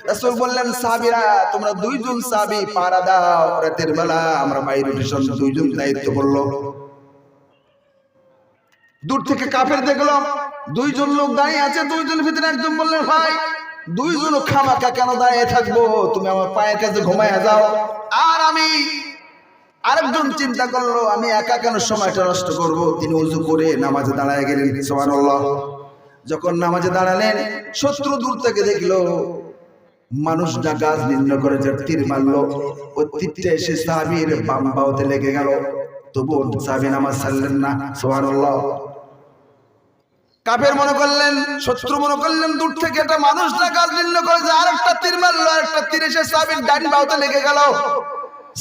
রাসূল বললেন সাহাবীরা তোমরা দুইজন সাহাবী পাহারা দাও, রাতের বেলা আমরা বাইরে ভীষণ দুইজন দায়িত্ব করলো। দূর থেকে কাফের দেখলো দুইজন লোক দাঁড়িয়ে আছে, দুইজনের ভিতরে একজন বললেন ভাই দুইজন খামাকা কেন দাঁড়িয়ে থাকবো, তুমি আমার পায়ের কাছে ঘুমায়া যাও। আর আমি আরেকজন চিন্তা করলো আমি একা কেন সময়টা নষ্ট করব, তিনি ওযু করে নামাজে দাঁড়ায় গেলেন। সুবহানাল্লাহ। যখন নামাজে দাঁড়ালেন শত্রু দূর থেকে দেখলো মানুষটা গাছ নির্ণয় করে যে তীর মারলো, ওই তীরটা এসে সাহাবীর বাম বাহুতে লেগে গেল, তবুও সাহাবী নামাজ ছাড়লেন না। সুবহানাল্লাহ। কাফের মনে করলেন, শত্রু মনে করলেন দূর থেকে একটা মানুষটা গাছ নির্ণয় করে যে আরেকটা তীর মারলো, আরেকটা তীর এসে সাহাবীর ডান বাহুতে লেগে গেল।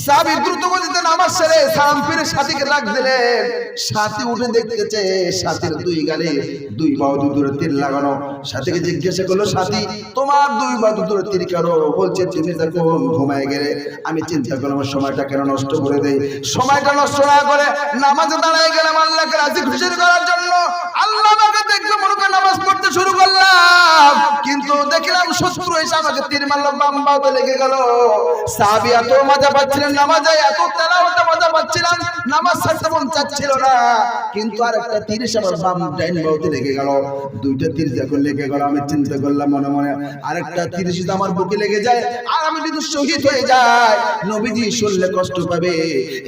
সাহাবী দ্রুত গতিতে নামাজ ছেড়ে সালাম ফিরে সাথীকে ডাক দিলেন। সাথী উঠে দেখতেছে সাথীর দুই গালে দুই বাহু দূরে তীর লাগানো। সাথীকে জিজ্ঞাসা করলো সাথী তোমার দুই বাহু দূরে তীর কেন? বলছে তুমি যখন ঘুমায় গেলে আমি চিন্তা করলাম সময়টা কেন নষ্ট করে দেই, সময়টা নষ্ট না করে নামাজে দাঁড়ায় গেলাম আল্লাহকে রাজি খুশি করার জন্য। আল্লাহ আমাকে দেখতে মনে করে নামাজ পড়তে শুরু করলাম, কিন্তু দেখলাম শত্রু এসে আমাকে তীর মারলো, বাম বাহুতে লেগে গেল। সাহাবী এত মজা পাচ্ছিলেন নামাজে, এত তেলাওয়াতে মজা পাচ্ছিলাম, নামাজ ছাড়তে মন চাচ্ছিল না, কিন্তু আরেকটা তীর এসে আমার বাম ডান বাহুতে লেগে গেল। দুইটা তীর যখন লেগে গেল আমি চিন্তা করলাম মনে মনে আরেকটা তীর যদি আমার বুকে লেগে যায় আর আমি যদি শহীদ হয়ে যাই নবীজি শুনলে কষ্ট পাবে।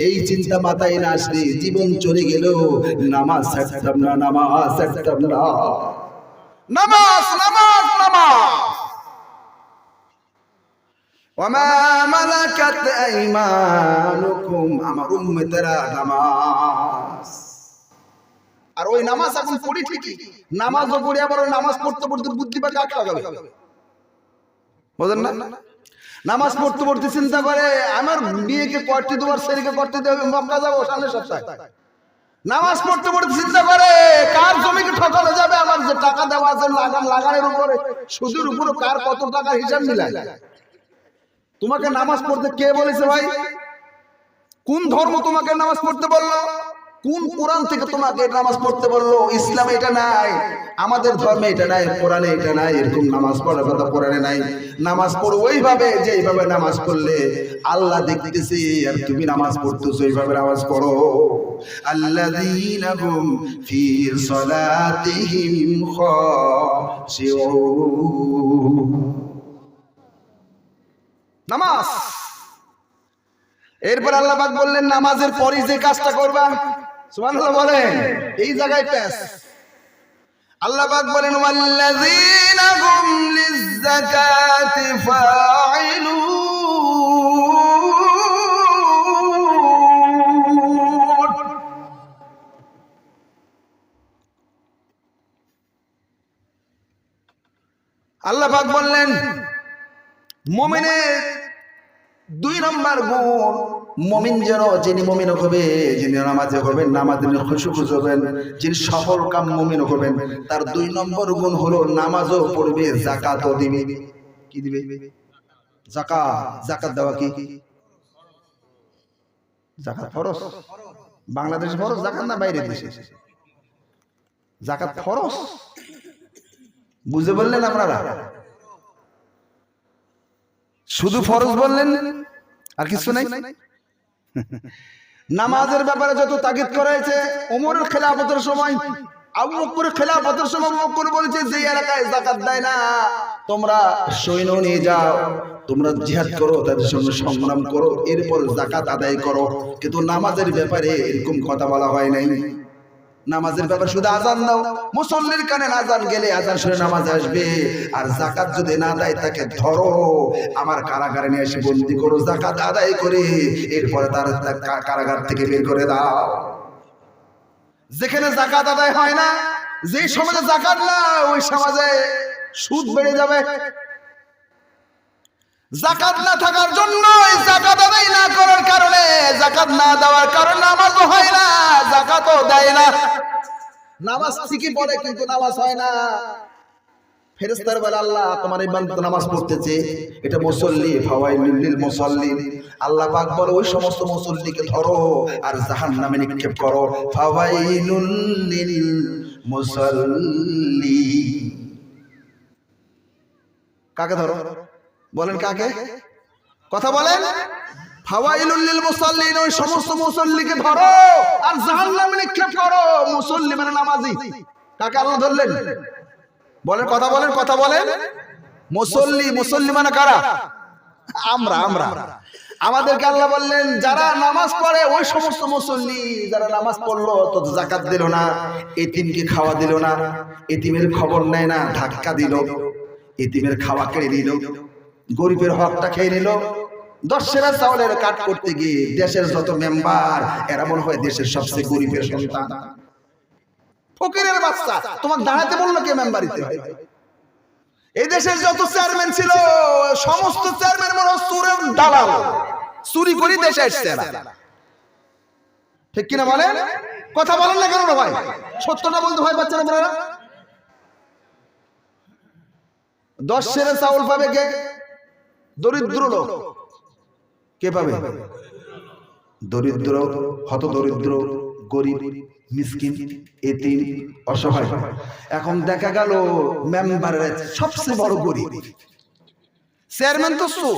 এই চিন্তা মাথায় না আসলে জীবন চলে গেল, নামাজ ছাড়তাম না, নামাজ ছাড়তাম না, নামাজ নামাজ নামাজ। ওয়ামা মালাকাত আইমানুকুম, আমার উম্মতেরা নামাজ। আর ওই নামাজ এখন পড়ি ঠিকই, নামাজও পড়ি, আবার ওই নামাজ পড়তে পড়তে বুদ্ধি বা কাক লাগাবে, বুঝেন না? নামাজ পড়তে পড়তে চিন্তা করে আমার বিয়েকে করতে দেওয়ার ছেলেকে করতে দেবে, মক্কা যাবো সামনের সপ্তাহে। নামাজ পড়তে পড়তে চিন্তা করে কার জমিকে ঠকানো যাবে, আমার যে টাকা দেওয়া আছে লাগানের উপরে সুদের উপরে কার কত টাকা হিসাব মিলায়। তোমাকে নামাজ পড়তে কে বলেছে ভাই? কোন ধর্ম তোমাকে নামাজ পড়তে বললো? কোন কোরআন থেকে তোমাকে নামাজ পড়তে বললো? ইসলামে এটা নাই, আমাদের ধর্মে এটা নাই, কোরআনে এটা নাই, এরকম নামাজ পড়ার কথা কোরআনে নাই। নামাজ পড়ো ওইভাবে যেইভাবে নামাজ পড়লে আল্লাহ দেখতেছে, আর তুমি নামাজ পড়তেছো ওইভাবে নামাজ পড়ো। আল্লাযীনা হুম ফি সালাতিহিম খাশিউন। নামাজ। এরপর আল্লাহ পাক বললেন নামাজের পরে যে কাজটা করবা, সুবহানাল্লাহ বলেন, এই জায়গায় প্যাস। আল্লাহ পাক বলেন ওয়াল্লাযীনা হুম লিয-যাকাতি ফাঈলুন। আল্লাহ পাক বললেন মুমিনের দুই নম্বর গুণ, মুমিন যেন যিনি মুমিন হবেন, যিনি নামাজে হবেন, নামাজে খুশু হবেন, যিনি সফল কাম মুমিন হবেন, তার দুই নম্বর গুণ হলো নামাজও পড়বে, যাকাতও দিবে। কি দিবে? যাকাত। যাকাত দেওয়া কি? যাকাত ফরজ। বাংলাদেশে ফরজ যাকাত না বাইরের দেশে? যাকাত ফরজ। বুঝে বললেন আপনারা? শুধু ফরজ বললেন আর কিছু নাই? নামাজের ব্যাপারে যত তাগিদ করা হয়েছে, ওমরের খেলাফতের সময়, আবু বকরের খেলাফতের সময় আবু বকর বলেছে যে এলাকায় যাকাত দেয় না তোমরা সৈন্য নিয়ে যাও, তোমরা জিহাদ করো, তাদের সঙ্গে সংগ্রাম করো, এরপর যাকাত আদায় করো। কিন্তু নামাজের ব্যাপারে এরকম কথা বলা হয় নাই। নামাজের ব্যাপারে শুধু আজান দাও, মুসল্লির কানে আজান গেলে আজান শুনে নামাজ আসবে। আর যাকাত যদি না দেয় তাকে ধরো, আমার কারাগারে নিয়ে এসে বন্দি করো, যাকাত আদায় করে এরপরে তার কারাগার থেকে বের করে দাও। যেখানে যাকাত আদায় হয় না, যে সমাজে যাকাত না, ওই সমাজে সুদ বেড়ে যাবে। যাকাত না থাকার জন্য, যাকাত আদায় না করার কারণে, যাকাত না দেওয়ার কারণে নামাজও হয় না, যাকাতও দেয় না। নামাজ ঠিকই পড়ে কিন্তু নামাজ হয় না। ফেরেশতারা বলে আল্লাহ তোমার এই বান্দা নামাজ পড়তেছে, এটা মুসল্লি, ফাওয়াইলুল লিল মুসাল্লিন। আল্লাহ পাক বলে ওই সমস্ত মুসল্লিকে ধরো আর জাহান্নামে নিক্ষেপ করো। ফাওয়াইলুল লিল মুসাল্লিন। কাকে ধরো? বলেন কাকে? কথা বলেন। ফাওয়াইলুল লিল মুসাল্লিন, ওই সমস্ত মুসল্লিকে ধরো আর জাহান্নামে নিক্ষেপ করো। মুসল্লি মানে নামাজি। কাকে আল্লাহ ধরলেন? বলেন, কথা বলেন, কথা বলেন। মুসল্লি, মুসল্লি মানে কারা? আমরা। আমাদেরকে আল্লাহ বললেন যারা নামাজ পড়ে ওই সমস্ত মুসল্লি, যারা নামাজ পড়লো তো যাকাত দিল না, এতিমকে খাওয়া দিল না, এতিমের খবর নেয় না, ধাক্কা দিল, এতিমের খাওয়া কেড়ে নিল, গরিবের হকটা খেয়ে নিল। 10 সেরা চাউলের কাট করতে গিয়ে দেশের যত মেম্বার এরা মনে হয় দেশের সবচেয়ে গরিবের সন্তান, ফকিরের বাচ্চা। তোমাকে দাঁড়াতে বললো কে মেম্বারিতে? এই দেশের যত চেয়ারম্যান ছিল সমস্ত চেয়ারম্যান মনে হয় চোরের দালাল, চুরি করে দেশে এসছে। ঠিক কিনা বলেন? কথা বলেন না কেন ভাই? সত্যটা বলতে হয় বাচ্চারা। আপনারা 10 সেরে চাউল পাবে কে? দরিদ্র লোক। কে পাবে? দরিদ্র, হত দরিদ্র, গরিব, মিসকিন, এতিম, অসহায়। এখন দেখা গেল মেম্বারের সবচেয়ে বড় গরিব, চেয়ারম্যান তো চোর।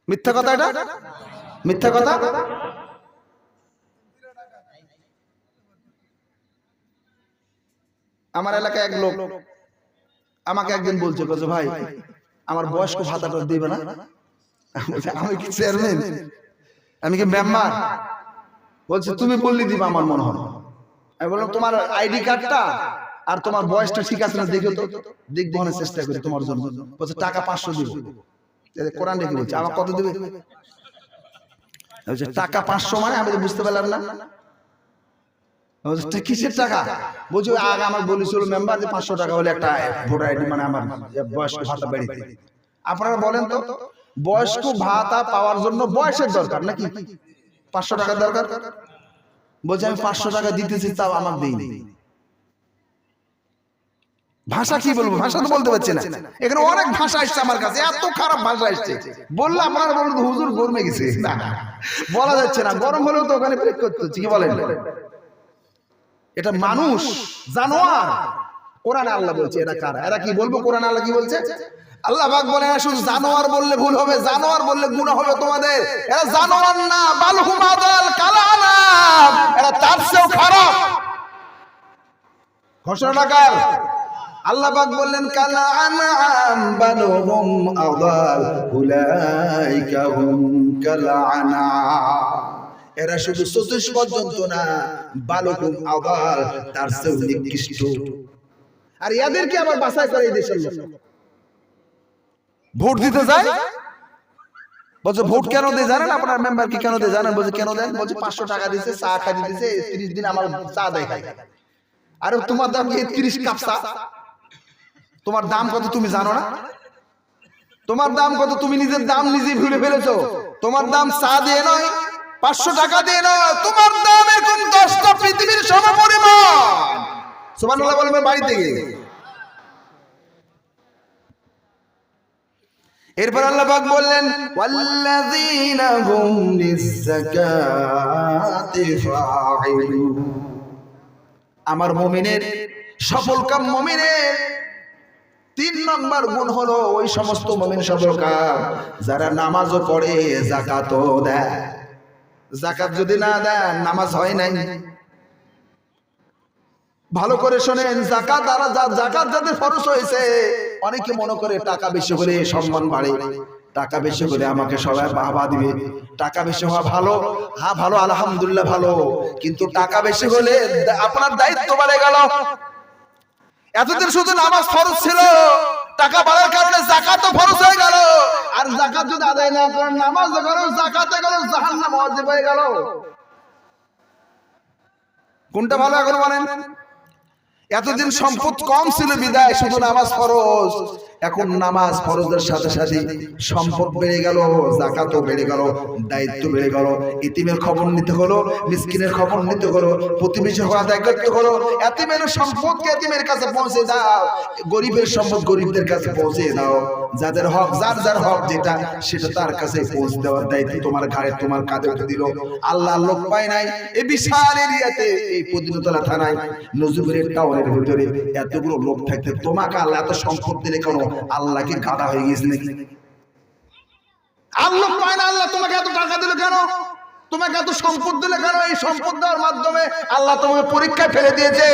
মিথ্যা কথা, এটা মিথ্যা কথা। আমার এলাকায় এক লোক আমাকে একদিন বলছে, ভাই আমার বয়স্ক ভাতাটা দিবে না? আমি কি চেয়ারম্যান? আমি কি মেম্বার? বলছে তুমি বললি দিবা আমার মনে হয়। আমি বললাম তোমার আইডি কার্ডটা আর তোমার বয়সটা ঠিক আছে না দেখো তো। দেখবো না, চেষ্টা করি তোমার জন্য। বলছে টাকা 500 দিব। কোরআন দেখে বলছে, আমার কত দিবে? বলছে টাকা 500 মানে? আমি তো বুঝতে পারলাম না। কিসের টাকা? বলছে আগে আমার বলেছিল মেম্বার যে 500 টাকা হলে একটা ভোটার আইডি, মানে আমার বয়স্ক ভাতা বেড়েছে। আপনারা বলেন তো, বয়স্ক ভাতা পাওয়ার জন্য বয়সের দরকার নাকি 500 টাকা দরকার? বলছে আমি 500 টাকা দিতেছি, তাও আমার দেইনি। ভাষা কি বলবো? ভাষা তো বলতে পারছি না। এখানে অনেক ভাষা আসছে আমার কাছে, এত খারাপ ভাষা আসছে। বললে আপনারা বলুন হুজুর গরমে গেছে। না, বলা যাচ্ছে না। গরম হলেও তো ওখানে ব্রেক করতে হচ্ছে। কি বলেন? এটা মানুষ, জানোয়ার। কোরআনে আল্লাহ বলছে এরা কারা? এরা কি বলবো? কোরআনে আল্লাহ কি বলছে? আল্লাহ পাক বলে শুধু জানোয়ার বললে ভুল হবে, জানোয়ার বললে গুনাহ হবে তোমাদের। এরা জানোয়ার না, বালহুম আদাল কালানাম, এরা তার চেয়েও খারাপ। ঘোষণাটা কার? আল্লাহ পাক বললেন কালানাম বালহুম আদাল উলাইকা হুম কালানাম। এরা শুধু চতুষ্পদ জন্তু না, বালহুম আদাল, তার চেয়েও নিকৃষ্ট। আর এদেরকে আবার বাছাই করে এই দেশের লোক ভোট দিতে যায়। বলছে ভোট কেন দেয় জানেন? আপনার মেম্বার কি কেন দেয় জানেন? বলছে কেন দেন? বলছে 500 টাকা দিয়েছে, চা খাই দিতেছে, 30 দিন আমার চা দেয় খাই। আরে তোমার দাম কি 30 কাপ চা? তোমার দাম কত তুমি জানো না? তোমার দাম কত? তুমি নিজের দাম নিজে ভুলে ফেলেছো। তোমার দাম চা দিয়ে নয়, 500 টাকা দিয়ে নয়, তোমার দাম এখন 10টা পৃথিবীর সমপরিমাণ। সুবহানাল্লাহ বলবেন বাড়িতে গিয়ে। এরপর আল্লাহ পাক বললেন ওয়াল্লাযীনা হুম লিয-যাকাতি ফাঈলুন। আমার মুমিনের, সফল কাম মুমিনের 3 নম্বর গুণ হলো ওই সমস্ত মুমিন সফল কাম যারা নামাজও পড়ে, যাকাতও দেয়। যাকাত যদি না দেন নামাজ হয় নাই। ভালো করে শোনেন, যাকাত যাদের ফরজ হয়েছে, অনেকে মনে করে টাকা বেশি হলে সম্মান বাড়ে, টাকা বেশি হলে আমাকে সবাই বাহবা দিবে, টাকা বেশি হওয়া ভালো। হ্যাঁ ভালো, আলহামদুলিল্লাহ ভালো, কিন্তু টাকা বেশি হলে আপনার দায়িত্ব বেড়ে গেল। এতদিন শুধু নামাজ ফরজ ছিল, টাকা বাড়ার কারণে যাকাতও ফরজ হয়ে গেল। আর যাকাত যদি আদায় না করেন, নামাজ করো, যাকাতে গেল, জাহান্নাম ওয়াজিব হয়ে গেল। কোনটা ভালো এখন বলেন? এতদিন সম্পদ কম ছিল বিদায় শুধু নামাজ ফরজ, এখন নামাজ ফরজের সাথে সাথে সম্পদ বেড়ে গেল, যাকাতও বেড়ে গেল, দায়িত্ব বেড়ে গেল। এতিমের খবর নিতে হলো, মিসকিনের খবর নিতে হলো, প্রতিবেশীর হওয়া দায়িত্ব হলো। এতিমের সম্পদকে এতিমের কাছে পৌঁছে দাও, গরিবের সম্পদ গরিবদের কাছে পৌঁছে দাও। যাদের হক, যার হক যেটা সেটা তার কাছে পৌঁছে দেওয়ার দায়িত্ব তোমার ঘাড়ে, তোমার কাঁধে উঠে দিল। আল্লাহ লোক পায় নাই এই বিশাল এরিয়াতে, এই পদিনতলা থানায়, নজরুলের টাউনের ভিতরে এতগুলো লোক থাকতে তোমাকে আল্লাহ এত সম্পদ দিলে কেন? আল্লাহ কি গাধা হয়ে গেছে নাকি? আল্লাহ পায় না, আল্লাহ তোমাকে এত টাকা দিল কেন, তোমাকে এত সম্পদ দিলে কেন? এই সম্পদ দেওয়ার মাধ্যমে আল্লাহ তোমাকে পরীক্ষায় ফেলে দিয়েছে।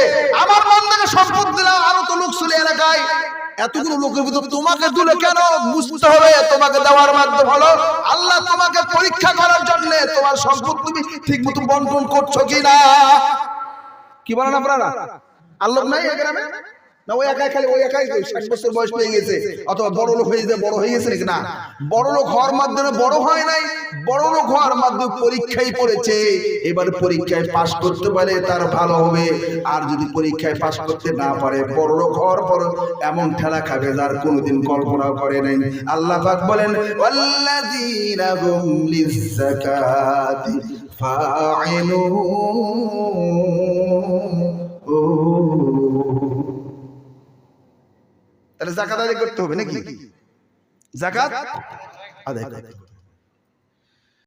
আমার বান্দাকে সম্পদ দিলাম, আরো তো লোক ছিল এলাকায়, এতগুলো লোকের ভিতর তোমাকে দিলে কেন? বুঝতে হবে তোমাকে দেওয়ার মাধ্যম হলো আল্লাহ তোমাকে পরীক্ষা করার জন্য। তোমার সম্পদ তুমি ঠিক মতো বন্টন করছো কিনা। কি বলেন আপনারা? আল্লাহ নাই গ্রামে না, ওই একাই খালি ওই একাই 60 বছর বয়স পেয়ে গেছে, অথবা বড় লোক হয়ে গেছে, বড় হয়ে গেছে নাকি? না, বড় লোক হওয়ার মাধ্যমে বড় হয় নাই, বড় লোক হওয়ার মাধ্যমে পরীক্ষায় পড়েছে। এবার পরীক্ষায় পাস করতে পারে তার ভালো হবে, আর যদি পরীক্ষায় পাস করতে না পারে বড় লোক হওয়ার পর এমন ঠেলা খাবে যার কোনোদিন কল্পনা করে নাই। আল্লাহ পাক বলেন ওয়াল্লাযীনা হুম লিয-যাকাতি ফাঈলুন। তাহলে যাকাত আদায় করতে হবে নাকি? যাকাত আদায় করতে হবে।